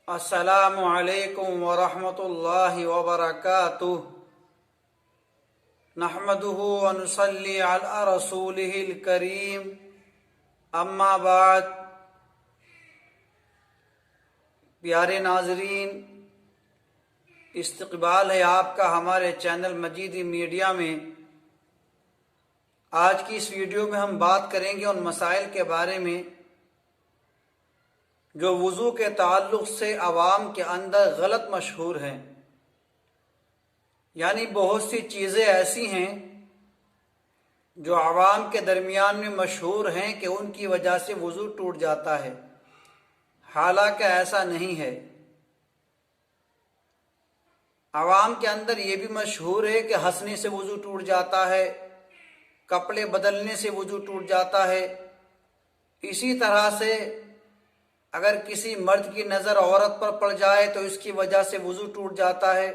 السلام علیکم ورحمۃ اللہ وبرکاتہ نحمده ونصلی علی رسوله الکریم اما بعد۔ پیارے ناظرین، استقبال ہے آپ کا ہمارے چینل مجیدی میڈیا میں۔ آج کی اس ویڈیو میں ہم بات کریں گے ان مسائل کے بارے میں جو وضو کے تعلق سے عوام کے اندر غلط مشہور ہیں، یعنی بہت سی چیزیں ایسی ہیں جو عوام کے درمیان میں مشہور ہیں کہ ان کی وجہ سے وضو ٹوٹ جاتا ہے، حالانکہ ایسا نہیں ہے۔ عوام کے اندر یہ بھی مشہور ہے کہ ہنسنے سے وضو ٹوٹ جاتا ہے، کپڑے بدلنے سے وضو ٹوٹ جاتا ہے۔ اسی طرح سے اگر کسی مرد کی نظر عورت پر پڑ جائے تو اس کی وجہ سے وضو ٹوٹ جاتا ہے،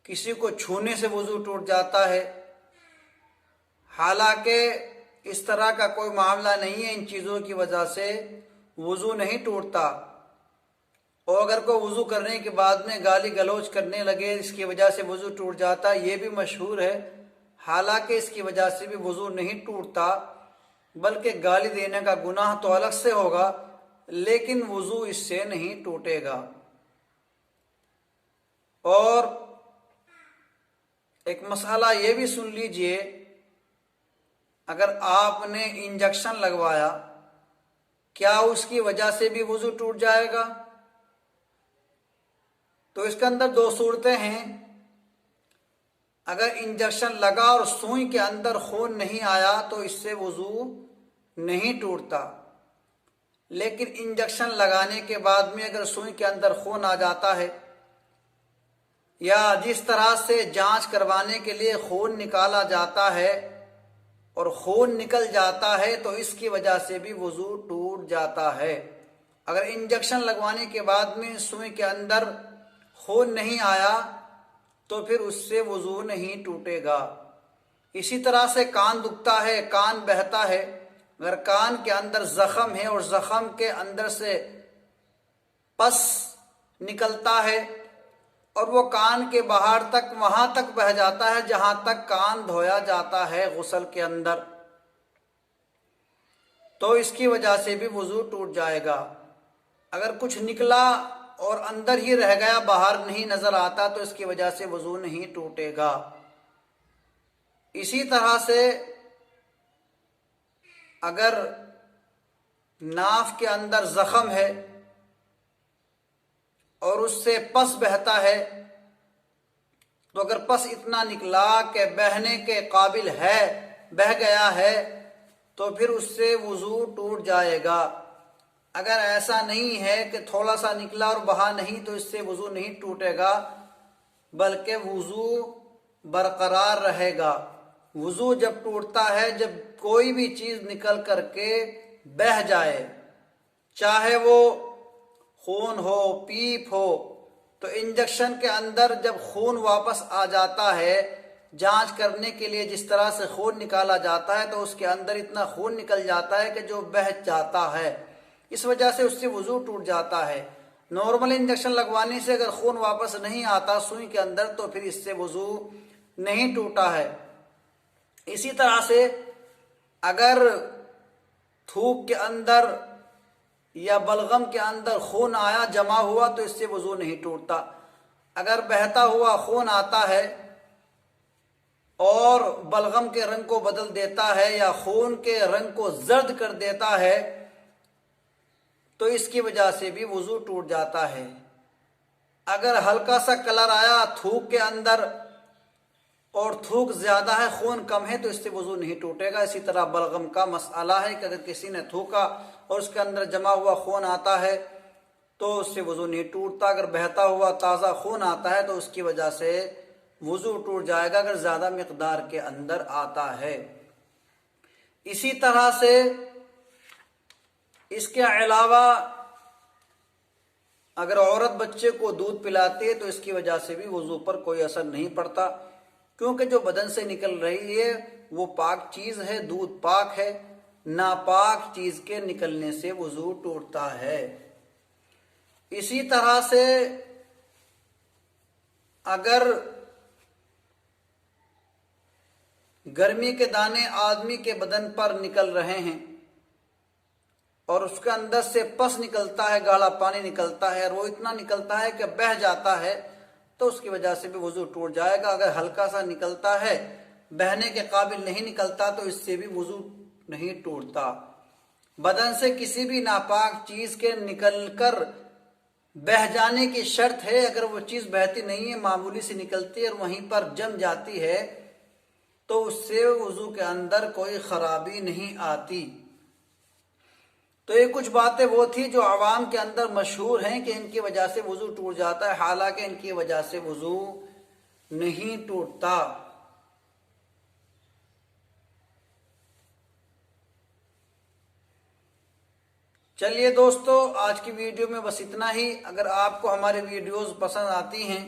کسی کو چھونے سے وضو ٹوٹ جاتا ہے، حالانکہ اس طرح کا کوئی معاملہ نہیں ہے۔ ان چیزوں کی وجہ سے وضو نہیں ٹوٹتا۔ اور اگر کوئی وضو کرنے کے بعد میں گالی گلوچ کرنے لگے اس کی وجہ سے وضو ٹوٹ جاتا ہے، یہ بھی مشہور ہے، حالانکہ اس کی وجہ سے بھی وضو نہیں ٹوٹتا، بلکہ گالی دینے کا گناہ تو الگ سے ہوگا لیکن وضو اس سے نہیں ٹوٹے گا۔ اور ایک مسئلہ یہ بھی سن لیجئے، اگر آپ نے انجیکشن لگوایا، کیا اس کی وجہ سے بھی وضو ٹوٹ جائے گا؟ تو اس کے اندر دو صورتیں ہیں۔ اگر انجیکشن لگا اور سوئی کے اندر خون نہیں آیا تو اس سے وضو نہیں ٹوٹتا، لیکن انجیکشن لگانے کے بعد میں اگر سوئی کے اندر خون آ جاتا ہے یا جس طرح سے جانچ کروانے کے لیے خون نکالا جاتا ہے اور خون نکل جاتا ہے تو اس کی وجہ سے بھی وضو ٹوٹ جاتا ہے۔ اگر انجیکشن لگوانے کے بعد میں سوئی کے اندر خون نہیں آیا تو پھر اس سے وضو نہیں ٹوٹے گا۔ اسی طرح سے کان دکھتا ہے، کان بہتا ہے، اگر کان کے اندر زخم ہے اور زخم کے اندر سے پس نکلتا ہے اور وہ کان کے باہر تک وہاں تک بہہ جاتا ہے جہاں تک کان دھویا جاتا ہے غسل کے اندر، تو اس کی وجہ سے بھی وضو ٹوٹ جائے گا۔ اگر کچھ نکلا اور اندر ہی رہ گیا، باہر نہیں نظر آتا، تو اس کی وجہ سے وضو نہیں ٹوٹے گا۔ اسی طرح سے اگر ناف کے اندر زخم ہے اور اس سے پس بہتا ہے، تو اگر پس اتنا نکلا کہ بہنے کے قابل ہے، بہہ گیا ہے، تو پھر اس سے وضو ٹوٹ جائے گا۔ اگر ایسا نہیں ہے کہ تھوڑا سا نکلا اور بہا نہیں تو اس سے وضو نہیں ٹوٹے گا، بلکہ وضو برقرار رہے گا۔ وضو جب ٹوٹتا ہے جب کوئی بھی چیز نکل کر کے بہہ جائے، چاہے وہ خون ہو، پیپ ہو، تو انجیکشن کے اندر جب خون واپس آ جاتا ہے جانچ کرنے کے لیے، جس طرح سے خون نکالا جاتا ہے تو اس کے اندر اتنا خون نکل جاتا ہے کہ جو بہہ جاتا ہے، اس وجہ سے اس سے وضو ٹوٹ جاتا ہے۔ نارمل انجیکشن لگوانے سے اگر خون واپس نہیں آتا سوئی کے اندر تو پھر اس سے وضو نہیں ٹوٹا ہے۔ اسی طرح سے اگر تھوک کے اندر یا بلغم کے اندر خون آیا، جمع ہوا، تو اس سے وضو نہیں ٹوٹتا۔ اگر بہتا ہوا خون آتا ہے اور بلغم کے رنگ کو بدل دیتا ہے یا خون کے رنگ کو زرد کر دیتا ہے تو اس کی وجہ سے بھی وضو ٹوٹ جاتا ہے۔ اگر ہلکا سا کلر آیا تھوک کے اندر اور تھوک زیادہ ہے، خون کم ہے، تو اس سے وضو نہیں ٹوٹے گا۔ اسی طرح بلغم کا مسئلہ ہے کہ اگر کسی نے تھوکا اور اس کے اندر جمع ہوا خون آتا ہے تو اس سے وضو نہیں ٹوٹتا۔ اگر بہتا ہوا تازہ خون آتا ہے تو اس کی وجہ سے وضو ٹوٹ جائے گا اگر زیادہ مقدار کے اندر آتا ہے۔ اسی طرح سے اس کے علاوہ اگر عورت بچے کو دودھ پلاتی ہے تو اس کی وجہ سے بھی وضو پر کوئی اثر نہیں پڑتا، کیونکہ جو بدن سے نکل رہی ہے وہ پاک چیز ہے، دودھ پاک ہے، ناپاک چیز کے نکلنے سے وضو ٹوٹتا ہے۔ اسی طرح سے اگر گرمی کے دانے آدمی کے بدن پر نکل رہے ہیں اور اس کے اندر سے پس نکلتا ہے، گاڑھا پانی نکلتا ہے اور وہ اتنا نکلتا ہے کہ بہہ جاتا ہے، تو اس کی وجہ سے بھی وضو ٹوٹ جائے گا۔ اگر ہلکا سا نکلتا ہے، بہنے کے قابل نہیں نکلتا، تو اس سے بھی وضو نہیں ٹوٹتا۔ بدن سے کسی بھی ناپاک چیز کے نکل کر بہہ جانے کی شرط ہے، اگر وہ چیز بہتی نہیں ہے، معمولی سی نکلتی ہے اور وہیں پر جم جاتی ہے، تو اس سے وضو کے اندر کوئی خرابی نہیں آتی۔ تو یہ کچھ باتیں وہ تھی جو عوام کے اندر مشہور ہیں کہ ان کی وجہ سے وضو ٹوٹ جاتا ہے، حالانکہ ان کی وجہ سے وضو نہیں ٹوٹتا۔ چلیے دوستو، آج کی ویڈیو میں بس اتنا ہی۔ اگر آپ کو ہمارے ویڈیوز پسند آتی ہیں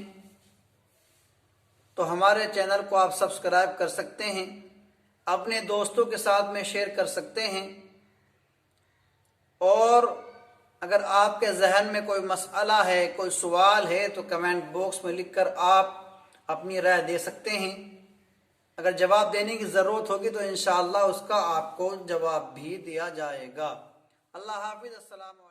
تو ہمارے چینل کو آپ سبسکرائب کر سکتے ہیں، اپنے دوستوں کے ساتھ میں شیئر کر سکتے ہیں، اور اگر آپ کے ذہن میں کوئی مسئلہ ہے، کوئی سوال ہے، تو کمنٹ باکس میں لکھ کر آپ اپنی رائے دے سکتے ہیں۔ اگر جواب دینے کی ضرورت ہوگی تو انشاءاللہ اس کا آپ کو جواب بھی دیا جائے گا۔ اللہ حافظ، السلام علیکم۔